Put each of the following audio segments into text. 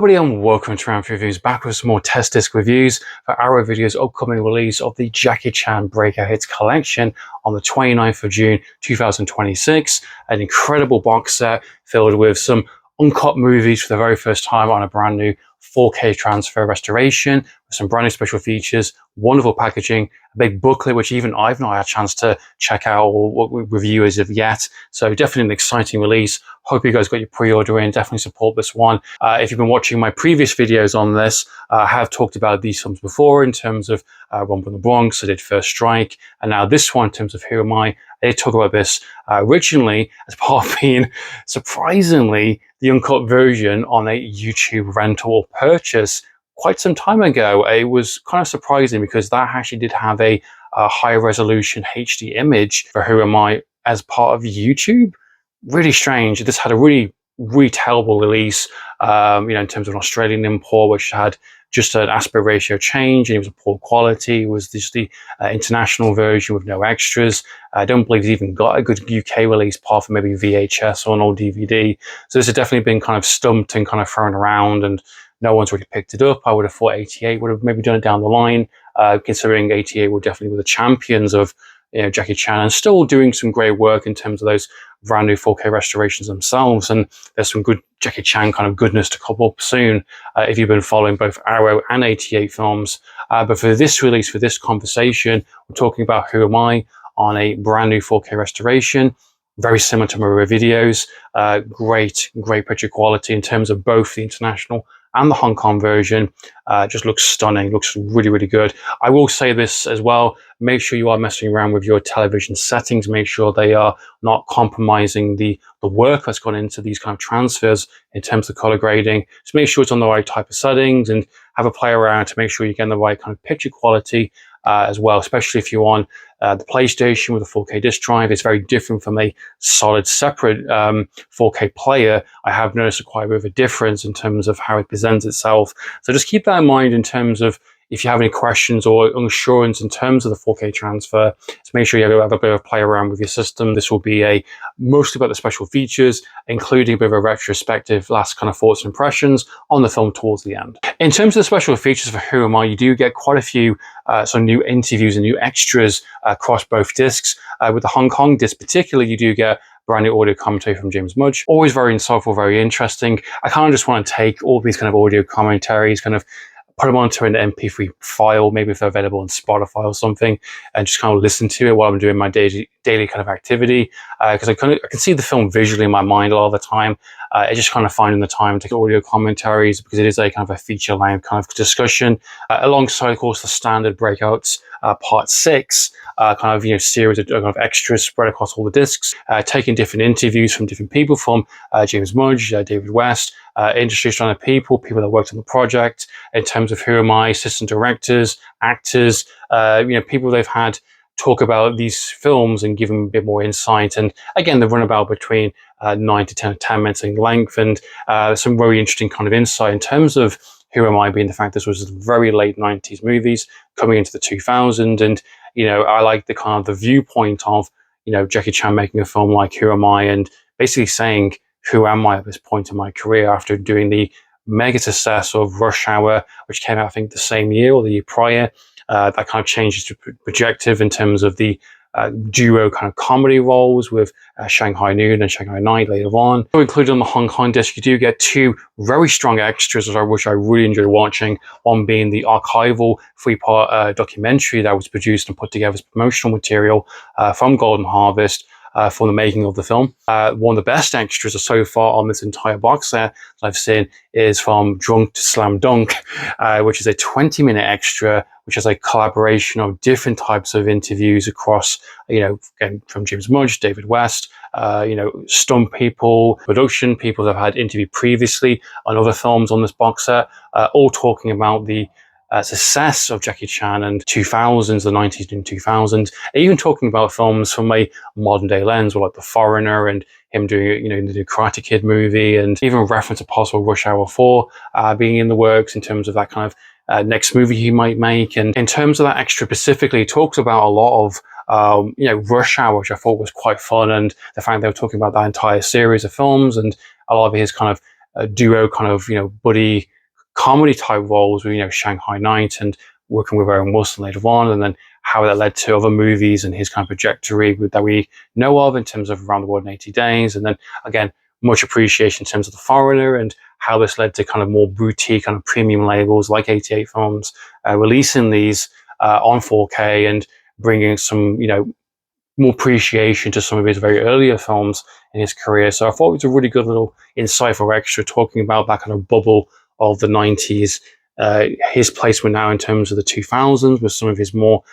everybody and welcome to Round Reviews, back with some more test disc reviews for Arrow Video's upcoming release of the Jackie Chan Breakout Hits collection on the 29th of June 2026. An incredible box set filled with some uncut movies for the very first time on a brand new 4K transfer restoration with some brand new special features, wonderful packaging, a big booklet which even I've not had a chance to check out or review as of yet. So definitely an exciting release. Hope you guys got your pre-order in. Definitely support this one. If you've been watching my previous videos on this, I have talked about these films before in terms of One from the Bronx, I did First Strike, and now this one in terms of Who Am I did talk about this originally as part of being surprisingly the uncut version on a YouTube rental or purchase quite some time ago. It was kind of surprising because that actually did have a high resolution HD image for Who Am I as part of YouTube. Really strange. This had a really terrible release, in terms of an Australian import, which had just an aspect ratio change, and it was a poor quality. It was just the international version with no extras. I don't believe it's even got a good UK release, apart from maybe VHS or an old DVD. So this has definitely been kind of stumped and kind of thrown around, and no one's really picked it up. I would have thought 88 would have maybe done it down the line, considering 88 were definitely the champions of Jackie Chan, and still doing some great work in terms of those brand new 4K restorations themselves. And there's some good Jackie Chan kind of goodness to come up soon if you've been following both Arrow and 88 films. But for this release, for this conversation, we're talking about Who Am I on a brand new 4K restoration. Very similar to my videos. Great picture quality in terms of both the international and the Hong Kong version. Just looks stunning, looks really good. I will say this as well, make sure you are messing around with your television settings, make sure they are not compromising the work that's gone into these kind of transfers in terms of color grading. Just make sure it's on the right type of settings and have a play around to make sure you're getting the right kind of picture quality as well, especially if you're on the PlayStation with a 4K disc drive. It's very different from a solid separate 4K player. I have noticed quite a bit of a difference in terms of how it presents itself. So just keep that in mind in terms of if you have any questions or unsurance in terms of the 4K transfer. So make sure you have a bit of a play around with your system. This will be mostly about the special features, including a bit of a retrospective last kind of thoughts and impressions on the film towards the end. In terms of the special features for Who Am I, you do get quite a few some new interviews and new extras across both discs. With the Hong Kong disc particularly, you do get brand new audio commentary from James Mudge. Always very insightful, very interesting. I kind of just want to take all these kind of audio commentaries, kind of put them onto an MP3 file, maybe if they're available on Spotify or something, and just kind of listen to it while I'm doing my daily kind of activity. Because I can see the film visually in my mind a lot of the time. I just kind of finding the time to take audio commentaries because it is a kind of a feature-length kind of discussion, alongside, of course, the standard Breakouts Part 6 kind of series of kind of extras spread across all the discs, taking different interviews from different people, from James Mudge, David West, industry standard people that worked on the project, in terms of Who Am I, assistant directors, actors, people they've had talk about these films and give them a bit more insight. And again, they run about between 9 to 10 minutes in length, and some very interesting kind of insight in terms of Who Am I being the fact this was very late 90s movies coming into the 2000s. And, I like the kind of the viewpoint of, Jackie Chan making a film like Who Am I, and basically saying, who am I at this point in my career after doing the mega success of Rush Hour, which came out, I think, the same year or the year prior. That kind of changes to projective in terms of the duo kind of comedy roles with Shanghai Noon and Shanghai Night later on. So included on the Hong Kong disc, you do get two very strong extras, which I really enjoyed watching. One being the archival 3-part documentary that was produced and put together as promotional material from Golden Harvest, for the making of the film. One of the best extras so far on this entire box set that I've seen is from Drunk to Slam Dunk, which is a 20-minute extra, which is a collaboration of different types of interviews across, again, from James Mudge, David West, stunt people, production people that have had interviewed previously on other films on this box set, all talking about the success of Jackie Chan and 2000s, the 90s and 2000s, even talking about films from a modern day lens, like The Foreigner and him doing, the Karate Kid movie, and even reference a possible Rush Hour 4 being in the works in terms of that kind of next movie he might make. And in terms of that extra specifically, he talks about a lot of Rush Hour, which I thought was quite fun, and the fact they were talking about that entire series of films and a lot of his kind of duo kind of buddy comedy type roles with, you know, Shanghai Night and working with Owen Wilson later on, and then how that led to other movies and his kind of trajectory that we know of in terms of Around the World in 80 Days. And then again, much appreciation in terms of The Foreigner and how this led to kind of more boutique kind of premium labels like 88 Films releasing these on 4K and bringing some, you know, more appreciation to some of his very earlier films in his career. So I thought it was a really good little insightful extra talking about that kind of bubble of the 90s, his placement now in terms of the 2000s with some of his more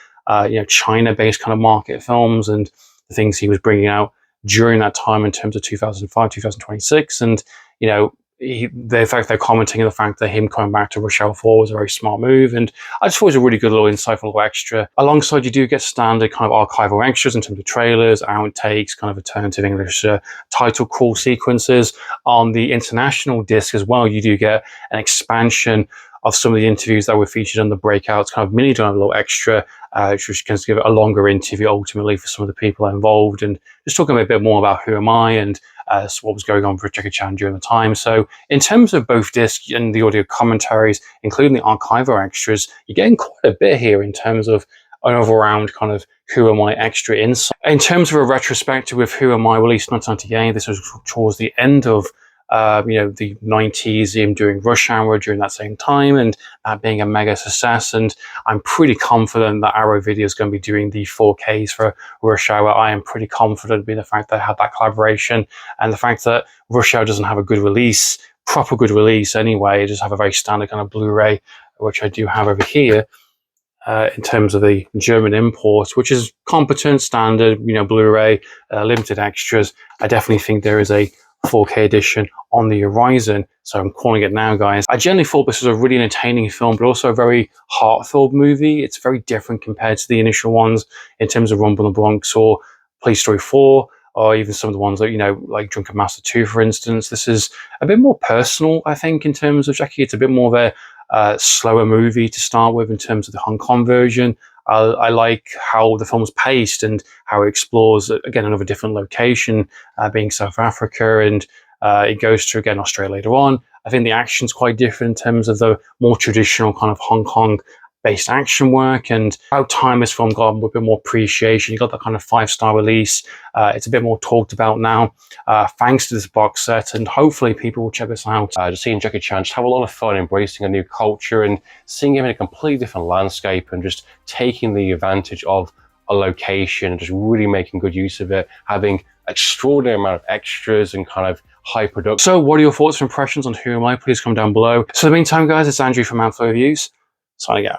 you know, China-based kind of market films and the things he was bringing out during that time in terms of 2005, 2026. And, you know, in fact, they're commenting on the fact that him coming back to Rush Hour 4 was a very smart move. And I just thought it was a really good little insightful little extra. Alongside, you do get standard kind of archival extras in terms of trailers, outtakes, kind of alternative English title call sequences. On the international disc as well, you do get an expansion of some of the interviews that were featured on the Breakout, kind of mini done a little extra, which can give it a longer interview ultimately for some of the people involved, and just talking a bit more about who am I and what was going on for Jackie Chan during the time. So in terms of both disc and the audio commentaries, including the archival extras, you're getting quite a bit here in terms of an all-around kind of Who Am I extra insight. In terms of a retrospective with Who Am I released in 1998, this was towards the end of you know, the 90s, him doing Rush Hour during that same time, and that being a mega success. And I'm pretty confident that Arrow Video is going to be doing the 4Ks for Rush Hour. I am pretty confident in the fact that I had that collaboration, and the fact that Rush Hour doesn't have a good release, proper good release anyway. It just have a very standard kind of Blu-ray, which I do have over here. In terms of the German import, which is competent, standard, you know, Blu-ray, limited extras. I definitely think there is a 4K edition on the horizon, so I'm calling it now, guys. I generally thought this was a really entertaining film, but also a very heart-filled movie. It's very different compared to the initial ones in terms of Rumble in the Bronx or Police Story 4, or even some of the ones that, you know, like Drunken Master 2, for instance. This is a bit more personal, I think, in terms of Jackie. It's a bit more of a slower movie to start with in terms of the Hong Kong version. I like how the film's paced and how it explores, again, another different location, being South Africa, and it goes to, again, Australia later on. I think the action's quite different in terms of the more traditional kind of Hong Kong-based action work, and about time this film got a bit more appreciation. You got that kind of 5-star release. It's a bit more talked about now, thanks to this box set, and hopefully people will check this out. Just seeing Jackie Chan just have a lot of fun embracing a new culture and seeing him in a completely different landscape and just taking the advantage of a location and just really making good use of it, having extraordinary amount of extras and kind of high production. So what are your thoughts and impressions on Who Am I? Please comment down below. So in the meantime, guys, it's Andrew from Outflow Reviews, signing out.